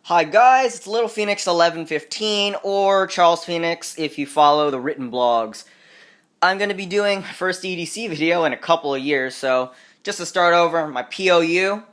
Hi guys, it's Little Phoenix 1115 or Charles Phoenix if you follow the written blogs. I'm going to be doing first EDC video in a couple of years, so just to start over, my POU,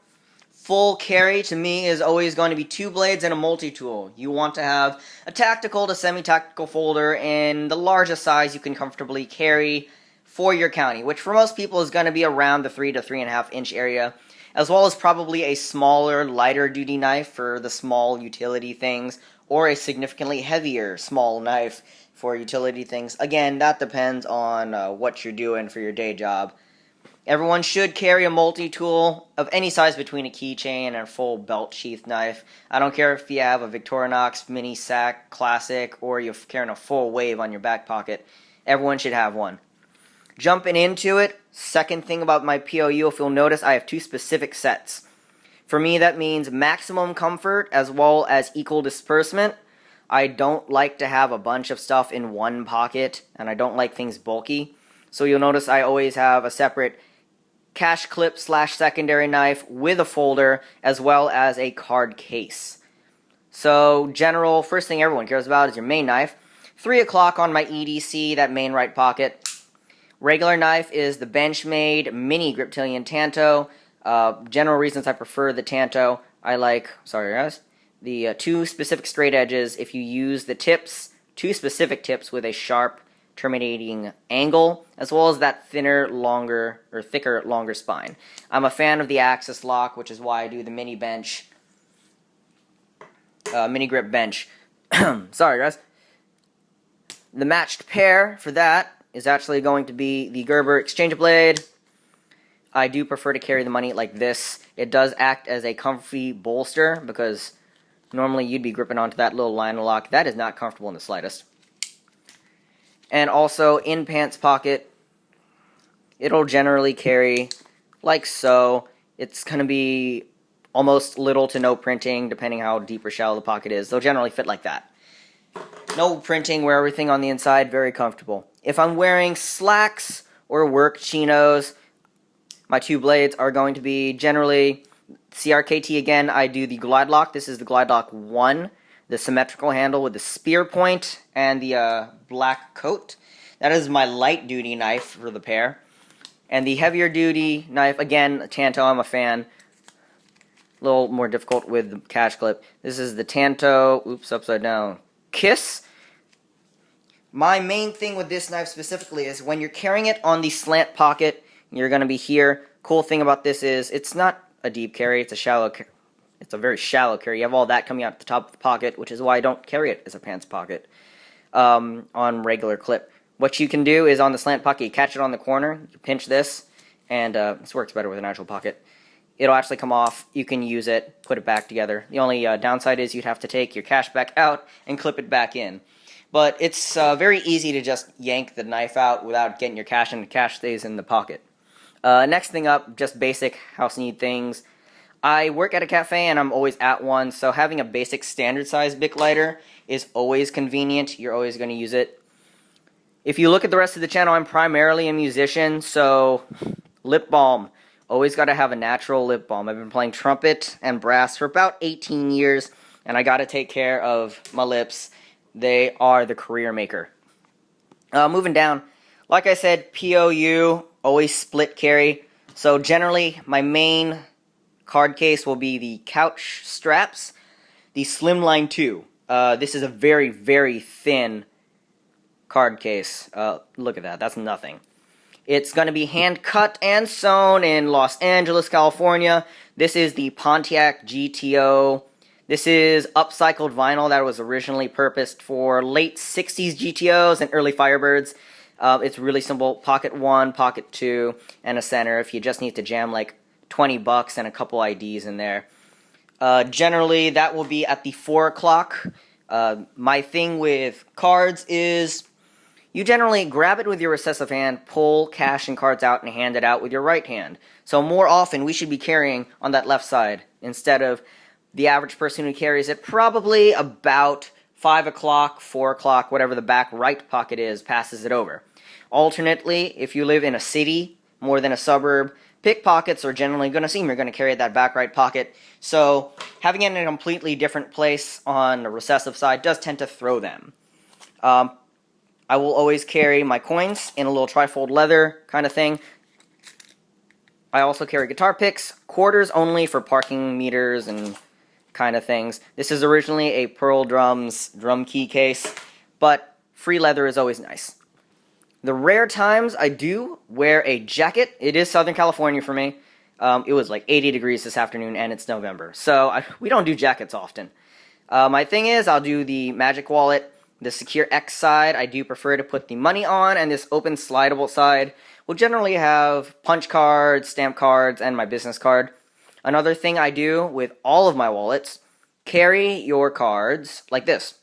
full carry to me is always going to be 2 blades and a multi-tool. You want to have a tactical to semi-tactical folder in the largest size you can comfortably carry for your county, which for most people is going to be around the 3 to 3.5 inch area, as well as probably a smaller, lighter duty knife for the small utility things, or a significantly heavier small knife for utility things. Again, that depends on what you're doing for your day job. Everyone should carry a multi-tool of any size between a keychain and a full belt sheath knife. I don't care if you have a Victorinox Mini Sac Classic or you're carrying a full wave on your back pocket. Everyone should have one. Jumping into it, second thing about my POU, if you'll notice, I have 2 specific sets. For me, that means maximum comfort as well as equal disbursement. I don't like to have a bunch of stuff in one pocket, and I don't like things bulky. So you'll notice I always have a separate cash clip / secondary knife with a folder as well as a card case. So general, first thing everyone cares about is your main knife. 3 o'clock on my EDC, that main right pocket. Regular knife is the Benchmade Mini Griptilian Tanto. General reasons I prefer the Tanto. I like, the 2 specific straight edges. If you use the tips, 2 specific tips with a sharp terminating angle, as well as that thicker, longer spine. I'm a fan of the axis lock, which is why I do the mini grip bench. Sorry guys. The matched pair for that is actually going to be the Gerber Exchange Blade. I do prefer to carry the money like this. It does act as a comfy bolster because normally you'd be gripping onto that little line lock. That is not comfortable in the slightest. And also in pants pocket, it'll generally carry like so. It's going to be almost little to no printing depending how deep or shallow the pocket is. They'll generally fit like that. No printing, wear everything on the inside, very comfortable. If I'm wearing slacks or work chinos, my 2 blades are going to be generally CRKT again. I do the Glide Lock. This is the Glide Lock 1, the symmetrical handle with the spear point and the black coat. That is my light duty knife for the pair. And the heavier duty knife, again, Tanto, I'm a fan. A little more difficult with the cash clip. This is the Tanto, upside down, Kiss. My main thing with this knife specifically is when you're carrying it on the slant pocket, you're going to be here. Cool thing about this is it's not a deep carry, it's a very shallow carry. You have all that coming out the top of the pocket, which is why I don't carry it as a pants pocket on regular clip. What you can do is on the slant pocket, you catch it on the corner, you pinch this, and this works better with an actual pocket. It'll actually come off, you can use it, put it back together. The only downside is you'd have to take your cash back out and clip it back in. But it's very easy to just yank the knife out without getting your cash, and the cash stays in the pocket. Next thing up, just basic house need things. I work at a cafe and I'm always at one, so having a basic standard size Bic lighter is always convenient. You're always going to use it. If you look at the rest of the channel, I'm primarily a musician, so lip balm. Always got to have a natural lip balm. I've been playing trumpet and brass for about 18 years, and I got to take care of my lips. They are the career maker. Moving down, like I said, POU, always split carry. So generally, my main card case will be the couch straps, the Slimline 2. This is a very, very thin card case. Look at that, that's nothing. It's going to be hand cut and sewn in Los Angeles, California. This is the Pontiac GTO. This is upcycled vinyl that was originally purposed for late 60s GTOs and early Firebirds. It's really simple. Pocket 1, pocket 2, and a center if you just need to jam like $20 and a couple IDs in there. Generally, that will be at the 4 o'clock. My thing with cards is you generally grab it with your recessive hand, pull cash and cards out, and hand it out with your right hand. So more often, we should be carrying on that left side instead of the average person who carries it probably about 5 o'clock, 4 o'clock, whatever the back right pocket is, passes it over. Alternately, if you live in a city more than a suburb, pickpockets are generally going to see me. You're going to carry it that back right pocket. So having it in a completely different place on the recessive side does tend to throw them. I will always carry my coins in a little trifold leather kind of thing. I also carry guitar picks, quarters only for parking meters and kind of things. This is originally a Pearl Drums drum key case, but free leather is always nice. The rare times I do wear a jacket, it is Southern California for me. It was like 80 degrees this afternoon and it's November, so we don't do jackets often. My thing is, I'll do the Magic Wallet. The Secure X side, I do prefer to put the money on, and this open slidable side will generally have punch cards, stamp cards, and my business card. Another thing I do with all of my wallets, carry your cards like this.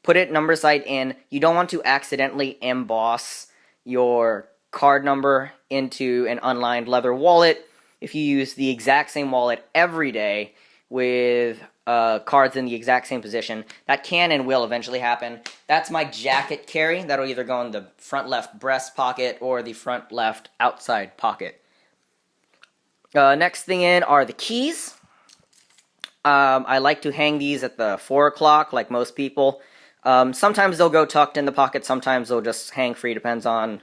Put it number side in. You don't want to accidentally emboss your card number into an unlined leather wallet if you use the exact same wallet every day with cards in the exact same position. That can and will eventually happen. That's my jacket carry. That'll either go in the front left breast pocket or the front left outside pocket. Next thing in are the keys. I like to hang these at the 4 o'clock like most people. Sometimes they'll go tucked in the pocket, sometimes they'll just hang free, depends on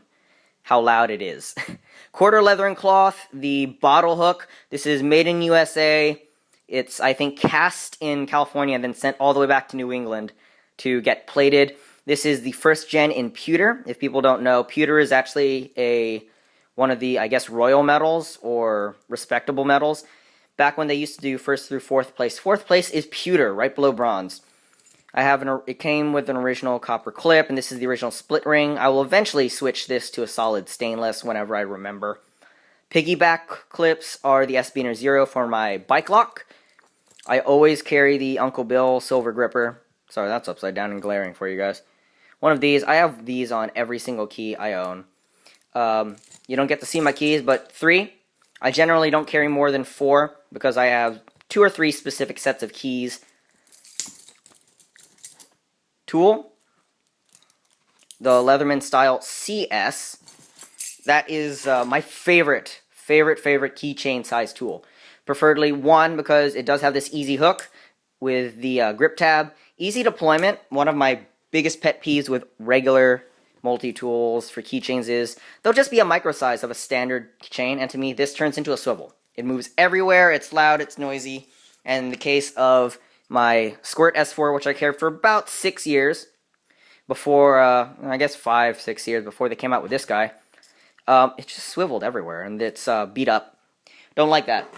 how loud it is. Quarter leather and cloth, the bottle hook. This is made in USA. It's, I think, cast in California and then sent all the way back to New England to get plated. This is the first gen in pewter. If people don't know, pewter is actually one of the, I guess, royal medals or respectable medals. Back when they used to do first through fourth place. Fourth place is pewter, right below bronze. It came with an original copper clip, and this is the original split ring. I will eventually switch this to a solid stainless whenever I remember. Piggyback clips are the SB Zero for my bike lock. I always carry the Uncle Bill silver gripper. Sorry, that's upside down and glaring for you guys. One of these. I have these on every single key I own. You don't get to see my keys, but 3. I generally don't carry more than 4 because I have 2 or 3 specific sets of keys. Tool. The Leatherman Style CS. That is my favorite keychain size tool. Preferably 1 because it does have this easy hook with the grip tab. Easy deployment. One of my biggest pet peeves with regular multi-tools for keychains is they'll just be a micro size of a standard chain, and to me this turns into a swivel. It moves everywhere, it's loud, it's noisy, and in the case of my Squirt S4, which I carried for about 6 years, before, I guess 5-6 years before they came out with this guy, it just swiveled everywhere, and it's beat up. Don't like that.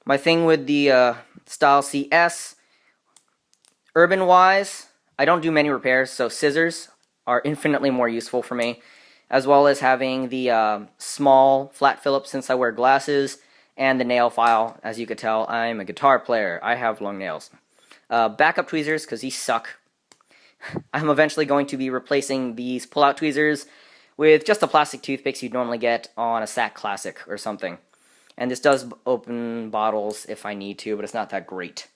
My thing with the Style CS, urban-wise, I don't do many repairs, so scissors are infinitely more useful for me, as well as having the small flat Phillips since I wear glasses, and the nail file. As you could tell, I'm a guitar player. I have long nails. Backup tweezers, because these suck. I'm eventually going to be replacing these pull-out tweezers with just the plastic toothpicks you'd normally get on a SAC Classic or something. And this does open bottles if I need to, but it's not that great.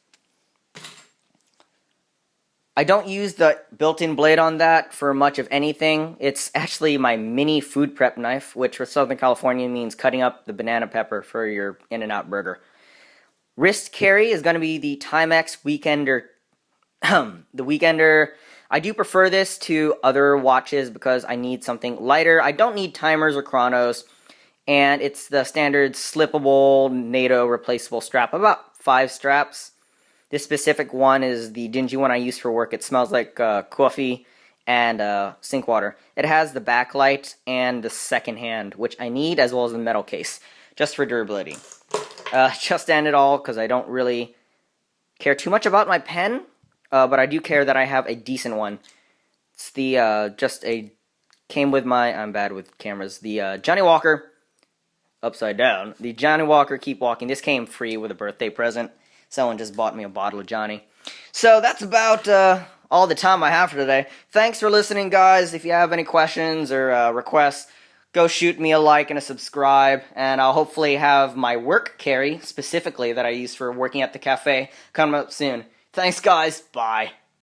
I don't use the built-in blade on that for much of anything. It's actually my mini food prep knife, which for Southern California means cutting up the banana pepper for your In-N-Out burger. Wrist carry is going to be the Timex Weekender. The Weekender, I do prefer this to other watches because I need something lighter. I don't need timers or chronos, and it's the standard slippable NATO replaceable strap, about 5 straps. This specific one is the dingy one I use for work. It smells like coffee and sink water. It has the backlight and the second hand, which I need, as well as the metal case, just for durability. Just to end it all, because I don't really care too much about my pen, but I do care that I have a decent one. It's the, came with my, I'm bad with cameras, the Johnny Walker, upside down, the Johnny Walker Keep Walking. This came free with a birthday present. Someone just bought me a bottle of Johnny. So that's about all the time I have for today. Thanks for listening, guys. If you have any questions or requests, go shoot me a like and a subscribe. And I'll hopefully have my work carry, specifically, that I use for working at the cafe, come up soon. Thanks, guys. Bye.